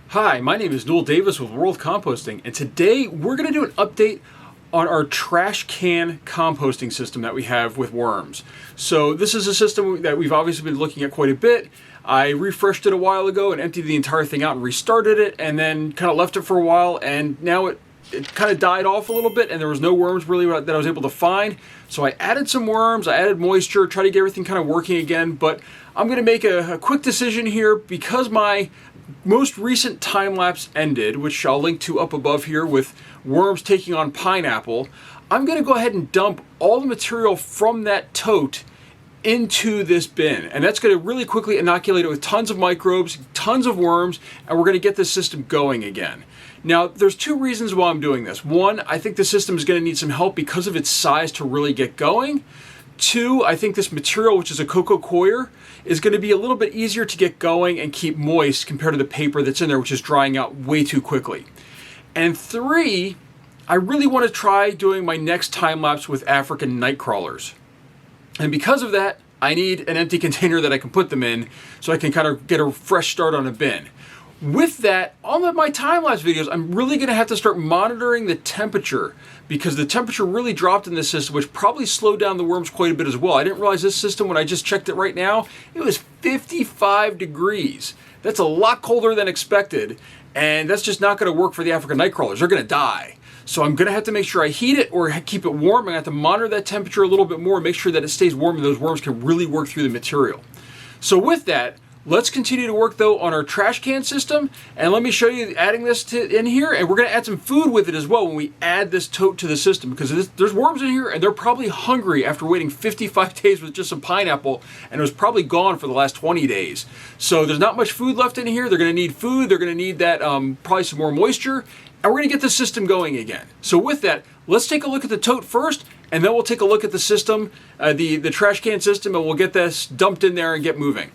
Hi, my name is Noel Davis with World Composting, and today we're going to do an update on our trash can composting system that we have with worms. So this is a system that we've obviously been looking at quite a bit. I refreshed it a while ago and emptied the entire thing out and restarted it, and then kind of left it for a while, and now it kind of died off a little bit, and there was no worms really that I was able to find. So I added some worms, I added moisture, try to get everything kind of working again, but I'm going to make a quick decision here because my most recent time lapse ended, which I'll link to up above here, with worms taking on pineapple. I'm going to go ahead and dump all the material from that tote into this bin, and that's going to really quickly inoculate it with tons of microbes, tons of worms, and we're going to get this system going again. Now, there's two reasons why I'm doing this. One, I think the system is going to need some help because of its size to really get going. Two, I think this material, which is a cocoa coir, is going to be a little bit easier to get going and keep moist compared to the paper that's in there, which is drying out way too quickly. And three, I really want to try doing my next time lapse with African night crawlers. And because of that, I need an empty container that I can put them in so I can kind of get a fresh start on a bin. With that, on my time-lapse videos, I'm really going to have to start monitoring the temperature because the temperature really dropped in this system, which probably slowed down the worms quite a bit as well. I didn't realize this system, when I just checked it right now, it was 55 degrees. That's a lot colder than expected, and that's just not going to work for the African night crawlers. They're going to die. So I'm going to have to make sure I heat it or keep it warm. I'm going to have to monitor that temperature a little bit more, make sure that it stays warm and those worms can really work through the material. So with that, let's continue to work though on our trash can system, and let me show you adding this in here, and we're going to add some food with it as well when we add this tote to the system, because there's worms in here and they're probably hungry after waiting 55 days with just some pineapple, and it was probably gone for the last 20 days. So there's not much food left in here. They're going to need food. They're going to need that probably some more moisture, and we're going to get the system going again. So with that, let's take a look at the tote first, and then we'll take a look at the system, the trash can system, and we'll get this dumped in there and get moving.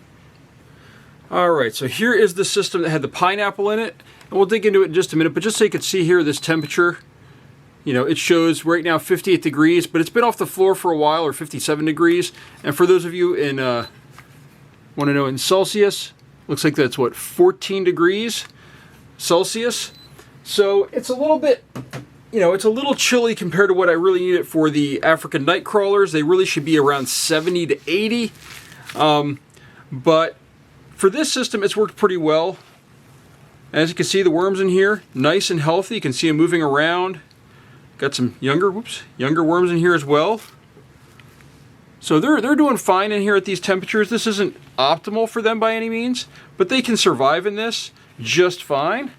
Alright, so here is the system that had the pineapple in it, and we'll dig into it in just a minute, but just so you can see here this temperature, you know, it shows right now 58 degrees, but it's been off the floor for a while, or 57 degrees, and for those of you in, want to know in Celsius, looks like that's what, 14 degrees Celsius, so it's a little bit, you know, it's a little chilly compared to what I really need it for the African night crawlers. They really should be around 70 to 80, but for this system, it's worked pretty well. As you can see, the worms in here, nice and healthy. You can see them moving around. Got some younger worms in here as well. So they're doing fine in here at these temperatures. This isn't optimal for them by any means, but they can survive in this just fine.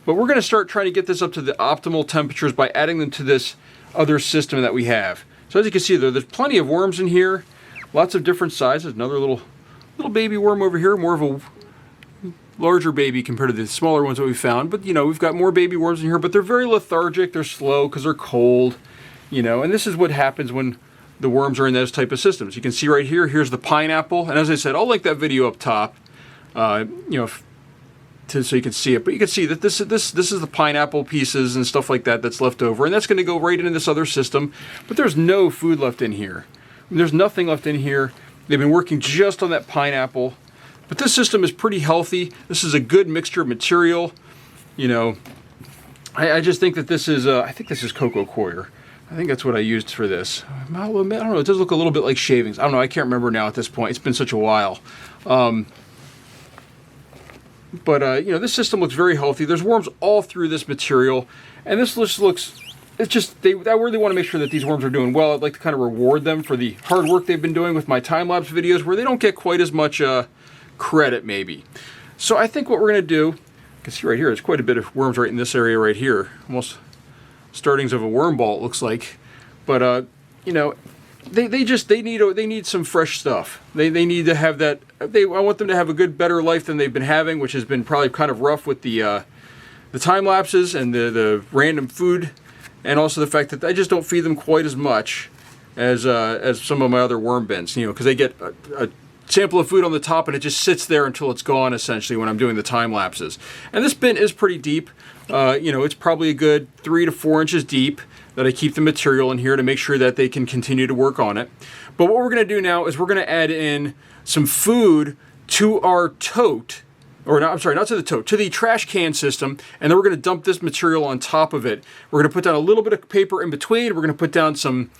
But we're going to start trying to get this up to the optimal temperatures by adding them to this other system that we have. So as you can see, there's plenty of worms in here, lots of different sizes. Another little baby worm over here, more of a larger baby compared to the smaller ones that we found. But, you know, we've got more baby worms in here, but they're very lethargic. They're slow because they're cold, you know, and this is what happens when the worms are in those type of systems. You can see right here, here's the pineapple. And as I said, I'll link that video up top, you know, so you can see it. But you can see that this is the pineapple pieces and stuff like that that's left over. And that's going to go right into this other system. But there's no food left in here. There's nothing left in here. They've been working just on that pineapple, but this system is pretty healthy. This is a good mixture of material. You know, I just think that this is, I think this is cocoa coir. I think that's what I used for this. I don't know, it does look a little bit like shavings. I don't know, I can't remember now at this point. It's been such a while. You know, this system looks very healthy. There's worms all through this material, and this just looks, it's just, I really want to make sure that these worms are doing well. I'd like to kind of reward them for the hard work they've been doing with my time-lapse videos, where they don't get quite as much credit, maybe. So I think what we're going to do, you can see right here, there's quite a bit of worms right in this area right here. Almost startings of a worm ball, it looks like. But, you know, they need some fresh stuff. They need to have that, I want them to have a better life than they've been having, which has been probably kind of rough with the time lapses and the random food. And also the fact that I just don't feed them quite as much as some of my other worm bins, you know, because they get a sample of food on the top and it just sits there until it's gone, essentially, when I'm doing the time lapses. And this bin is pretty deep. You know, it's probably a good 3 to 4 inches deep. that I keep the material in here to make sure that they can continue to work on it. But what we're going to do now is we're going to add in some food to our tote, or not, I'm sorry, not to the tote, to the trash can system, and then we're going to dump this material on top of it. We're going to put down a little bit of paper in between. We're going to put down some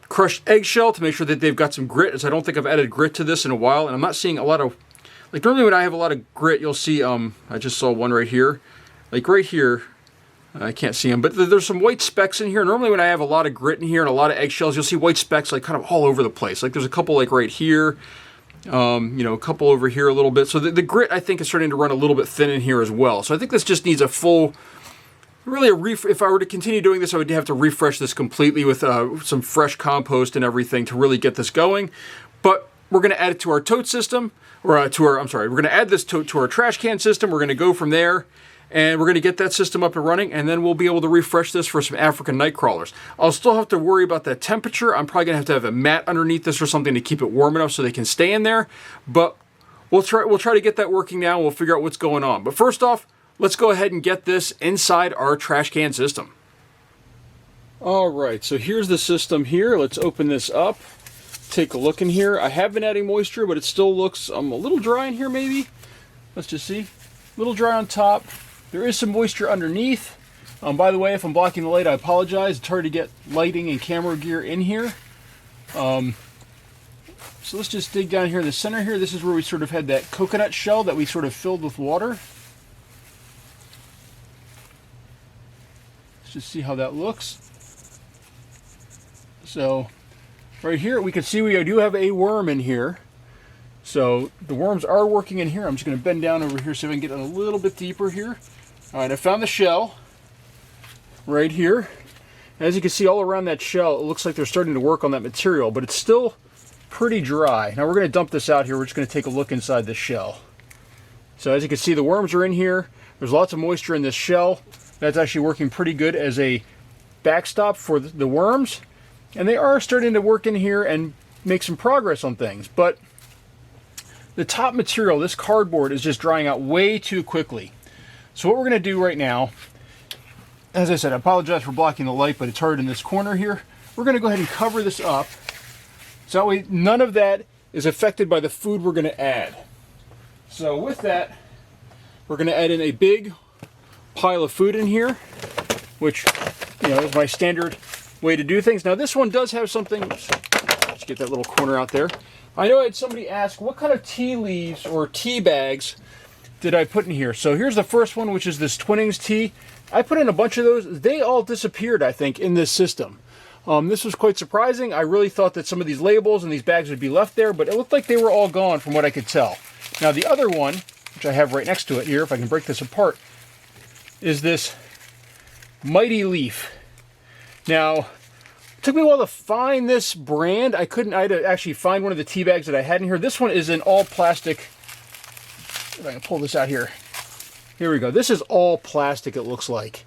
crushed eggshell to make sure that they've got some grit, as I don't think I've added grit to this in a while, and I'm not seeing a lot of, like normally when I have a lot of grit, you'll see, I just saw one right here, like right here, I can't see them, but there's some white specks in here. Normally when I have a lot of grit in here and a lot of eggshells, you'll see white specks like kind of all over the place. Like there's a couple like right here, you know, a couple over here a little bit. So the grit I think is starting to run a little bit thin in here as well. So I think this just needs a full, really if I were to continue doing this, I would have to refresh this completely with some fresh compost and everything to really get this going. But we're going to add it to our tote system, or we're going to add this tote to our trash can system. We're going to go from there. And we're going to get that system up and running, and then we'll be able to refresh this for some African night crawlers. I'll still have to worry about that temperature. I'm probably going to have a mat underneath this or something to keep it warm enough so they can stay in there. But we'll try to get that working now, and we'll figure out what's going on. But first off, let's go ahead and get this inside our trash can system. All right, so here's the system here. Let's open this up. Take a look in here. I have been adding moisture, but it still looks a little dry in here maybe. Let's just see. A little dry on top. There is some moisture underneath. By the way, if I'm blocking the light, I apologize. It's hard to get lighting and camera gear in here. So let's just dig down here in the center here. This is where we sort of had that coconut shell that we sort of filled with water. Let's just see how that looks. So right here we can see we do have a worm in here. So the worms are working in here. I'm just going to bend down over here so I can get a little bit deeper here. All right, I found the shell right here. As you can see all around that shell, it looks like they're starting to work on that material, but it's still pretty dry. Now we're going to dump this out here. We're just going to take a look inside the shell. So as you can see, the worms are in here. There's lots of moisture in this shell. That's actually working pretty good as a backstop for the worms. And they are starting to work in here and make some progress on things. But the top material, this cardboard, is just drying out way too quickly. So what we're going to do right now, as I said, I apologize for blocking the light, but it's hard in this corner here. We're going to go ahead and cover this up, so that way none of that is affected by the food we're going to add. So with that, we're going to add in a big pile of food in here, which, you know, is my standard way to do things. Now this one does have something, let's get that little corner out there. I know I had somebody ask, what kind of tea leaves or tea bags did I put in here? So here's the first one, which is this Twinnings tea. I put in a bunch of those. They all disappeared, I think, in this system. This was quite surprising. I really thought that some of these labels and these bags would be left there, but it looked like they were all gone from what I could tell. Now the other one, which I have right next to it here, if I can break this apart, is this Mighty Leaf. Now, it took me a while to find this brand. I had to actually find one of the tea bags that I had in here. This one is an all plastic. If I can pull this out here. Here we go. This is all plastic, it looks like,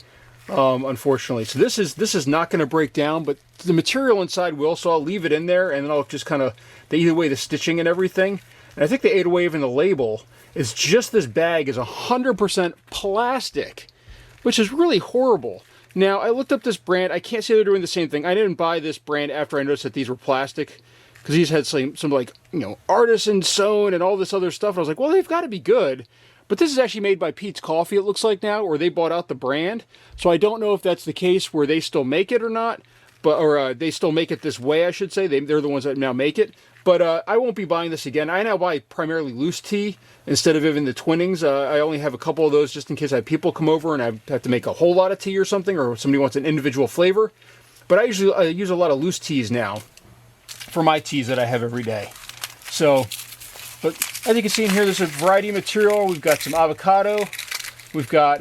unfortunately. So this is not going to break down, but the material inside will, so I'll leave it in there, and then I'll just kind of, they eat away the stitching and everything. And I think they ate away even the label. It's just this bag is 100% plastic, which is really horrible. Now, I looked up this brand. I can't say they're doing the same thing. I didn't buy this brand after I noticed that these were plastic, because these had some like, you know, artisan sewn and all this other stuff. And I was like, well, they've got to be good. But this is actually made by Pete's Coffee, it looks like now, or they bought out the brand. So I don't know if that's the case where they still make it or not, or they still make it this way, I should say. They're the ones that now make it. But I won't be buying this again. I now buy primarily loose tea instead of even the Twinnings. I only have a couple of those just in case I have people come over and I have to make a whole lot of tea or something, or somebody wants an individual flavor. But I usually use a lot of loose teas now for my teas that I have every day. So, but as you can see in here, there's a variety of material. We've got some avocado, we've got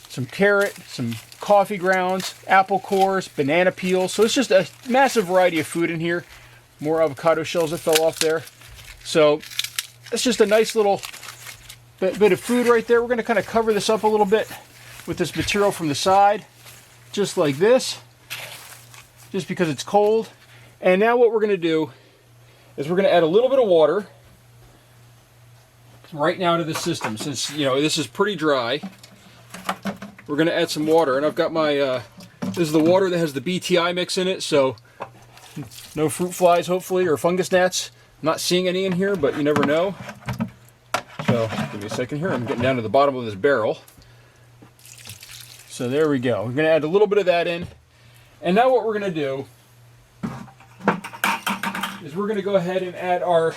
some carrot, some coffee grounds, apple cores, banana peels. So it's just a massive variety of food in here. More avocado shells that fell off there. So it's just a nice little bit of food right there. We're going to kind of cover this up a little bit with this material from the side, just like this, just because it's cold. And now what we're going to do is we're going to add a little bit of water right now to the system. Since, you know, this is pretty dry, we're going to add some water. And I've got my This is the water that has the BTI mix in it, so no fruit flies, hopefully, or fungus gnats. I'm not seeing any in here, but you never know. So, give me a second here. I'm getting down to the bottom of this barrel. So there we go. We're going to add a little bit of that in. And now what we're going to do is we're going to go ahead and add our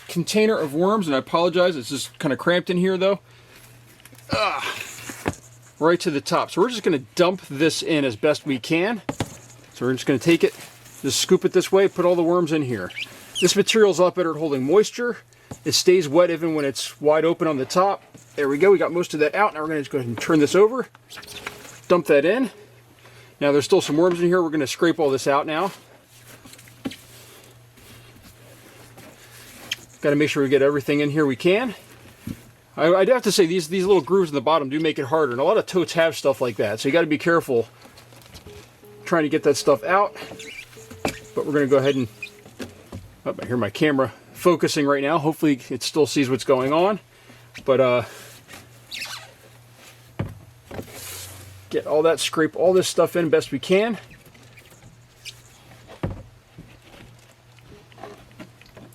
container of worms. And I apologize, it's just kind of cramped in here, though. Right to the top. So we're just going to dump this in as best we can. So we're just going to take it, just scoop it this way, put all the worms in here. This material is a lot better at holding moisture. It stays wet even when it's wide open on the top. There we go, we got most of that out. Now we're going to just go ahead and turn this over, dump that in. Now there's still some worms in here. We're going to scrape all this out now. Got to make sure we get everything in here we can. I'd have to say these little grooves in the bottom do make it harder, and a lot of totes have stuff like that, so you got to be careful trying to get that stuff out. But we're going to go ahead and, oh, I hear my camera focusing right now. Hopefully it still sees what's going on. But get all that, scrape all this stuff in best we can.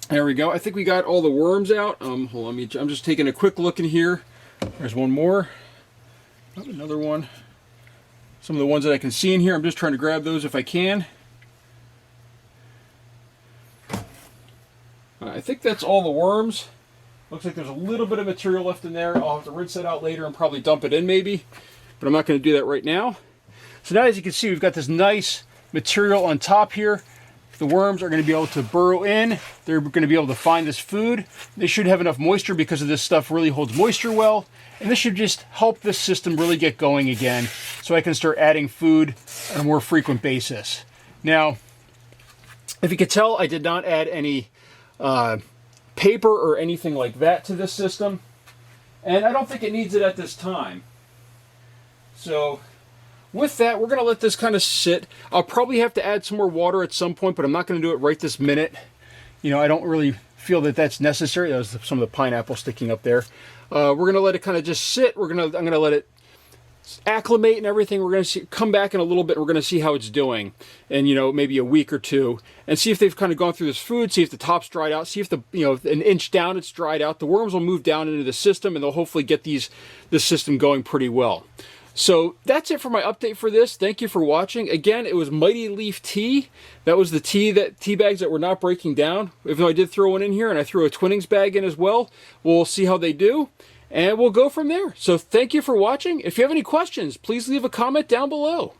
There we go. I think we got all the worms out. Hold on, I'm just taking a quick look in here. There's one more. Oh, another one. Some of the ones that I can see in here, I'm just trying to grab those if I can. I think that's all the worms. Looks like there's a little bit of material left in there. I'll have to rinse that out later and probably dump it in maybe, but I'm not going to do that right now. So now, as you can see, we've got this nice material on top here. The worms are going to be able to burrow in. They're going to be able to find this food. They should have enough moisture because of this stuff really holds moisture well. And this should just help this system really get going again so I can start adding food on a more frequent basis. Now, if you could tell, I did not add any paper or anything like that to this system. And I don't think it needs it at this time. So with that, we're going to let this kind of sit. I'll probably have to add some more water at some point, but I'm not going to do it right this minute. You know, I don't really feel that that's necessary. That was some of the pineapple sticking up there. We're going to let it kind of just sit. I'm going to let it acclimate and everything. We're going to come back in a little bit. And we're going to see how it's doing in, you know, maybe a week or two, and see if they've kind of gone through this food, see if the top's dried out, see if the, you know, an inch down it's dried out. The worms will move down into the system, and they'll hopefully get this system going pretty well. So that's it for my update for this. Thank you for watching. Again, it was Mighty Leaf tea. That was the tea bags that were not breaking down. Even though I did throw one in here, and I threw a Twinnings bag in as well. We'll see how they do, and we'll go from there. So thank you for watching. If you have any questions, please leave a comment down below.